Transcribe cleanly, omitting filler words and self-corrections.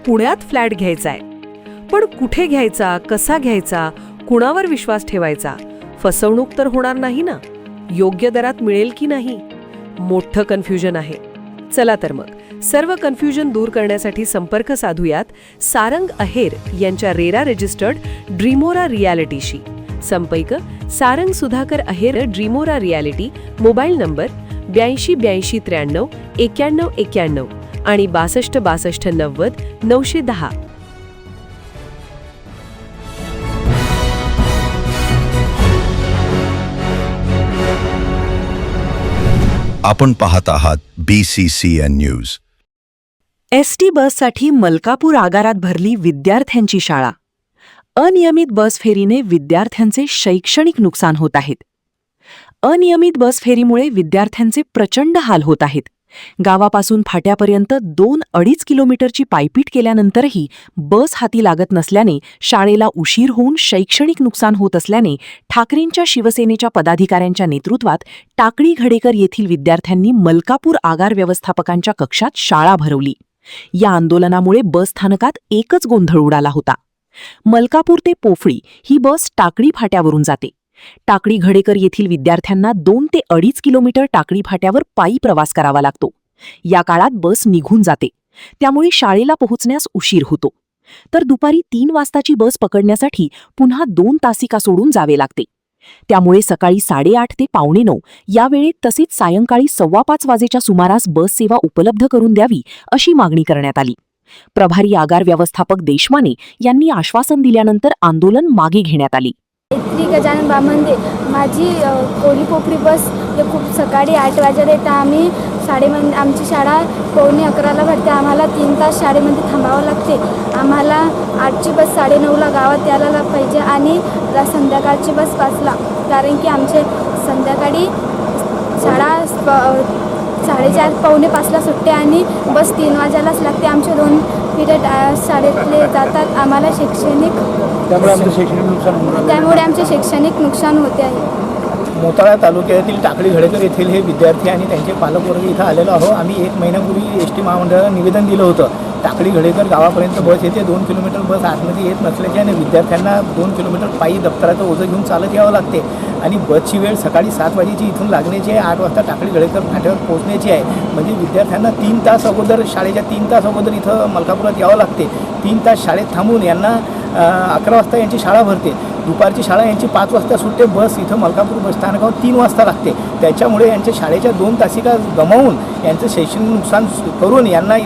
पुण्यात फ्लॅट घ्यायचा आहे. पण कुठे घ्यायचा, कसा घ्यायचा, कुणावर विश्वास ठेवायचा? फसवणूक तर होणार नाही ना? योग्य दरात मिळेल की नाही? मोठं कन्फ्युजन आहे. चला तर मग सर्व कन्फ्युजन दूर करण्यासाठी संपर्क साधूयात सारंग अहेर यांच्या रेरा रजिस्टर्ड ड्रीमोरा रियालिटीशी. संपर्क सारंग सुधाकर अहेर, ड्रीमोरा रियालिटी. मोबाईल नंबर 82 83 91 91 आणि 62 62 90 910. आपण पाहत आहात BCCN न्यूज. एसटी बससाठी मलकापूर आगारात भरली विद्यार्थ्यांची शाळा. अनियमित बस फेरीने विद्यार्थ्यांचे शैक्षणिक नुकसान होत आहेत. अनियमित बस फेरीमुळे विद्यार्थ्यांचे प्रचंड हाल होत आहेत. गावापासून फाट्यापर्यंत 2-2.5 किलोमीटरची पायपीट केल्यानंतरही बस हाती लागत नसल्याने शाळेला उशीर होऊन शैक्षणिक नुकसान होत असल्याने ठाकरेंच्या शिवसेनेच्या पदाधिकाऱ्यांच्या नेतृत्वात टाकळी घडेकर येथील विद्यार्थ्यांनी मलकापूर आगार व्यवस्थापकांच्या कक्षात शाळा भरवली. या आंदोलनामुळे बस स्थानकात एकच गोंधळ उडाला होता. मलकापूर ते पोफळी ही बस टाकळी फाट्यावरून जाते. टाकळी घडेकर येथील विद्यार्थ्यांना 2 ते 2.5 किलोमीटर टाकळी फाट्यावर पायी प्रवास करावा लागतो. या काळात बस निघून जाते, त्यामुळे शाळेला पोहोचण्यास उशीर होतो. तर दुपारी 3 वाजताची बस पकडण्यासाठी पुन्हा 2 तासिका सोडून जावे लागते. त्यामुळे सकाळी 8:30 ते 8:45 या वेळेत तसेच सायंकाळी 4:15 वाजेच्या सुमारास बस सेवा उपलब्ध करून द्यावी अशी मागणी करण्यात आली. प्रभारी आगार व्यवस्थापक देशमाने यांनी आश्वासन दिल्यानंतर आंदोलन मागे घेण्यात आले. गजानन बामंदे, माझी कोली पोफळी बस खूप सकाळी 8 वाजता येतं. आम्ही शाळेमध्ये, आमची शाळा 9:45 भरते. आम्हाला 3 तास शाळेमध्ये थांबावं लागते. आम्हाला 8ची बस 9:30ला गावात यायला पाहिजे आणि संध्याकाळची बस 5ला, कारण की आमचे संध्याकाळी शाळा 4:30 पावणे 5ला सुटते आणि बस 3 वाजायलाच लागते. आमचे 2 पिरियड शाळेतले जातात. आम्हाला त्यामुळे आमचे शैक्षणिक नुकसान होते आहे. मोताळा तालुक्यातील टाकळी घडेकर येथील हे विद्यार्थी आणि त्यांचे पालकवर्ग इथं आलेलो आहो. आम्ही 1 महिन्यापूर्वी एस टी महामंडळाला निवेदन दिलं होतं. टाकळी घडेकर गावापर्यंत बस येते, 2 किलोमीटर बस आतमध्ये येत नसल्याचे आणि विद्यार्थ्यांना 2 किलोमीटर पायी दप्तराचं ओझं घेऊन चालत यावं लागते आणि बसची वेळ सकाळी 7 वाजेची इथून लागण्याची आहे. 8 वाजता टाकळी घडेकर फाट्यावर पोहोचण्याची आहे. म्हणजे विद्यार्थ्यांना 3 तास अगोदर, शाळेच्या 3 तास अगोदर इथं मलकापुरात यावं लागते. 3 तास शाळेत थांबून यांना 11 वाजता यांची शाळा भरते. दुपारची शाळा यांची 5 वाजता सुटते. बस इथं मलकापूर बसस्थानकावर 3 वाजता लागते. त्याच्यामुळे यांच्या शाळेच्या 2 तासिका गमावून यांचं शैक्षणिक नुकसान करून यांना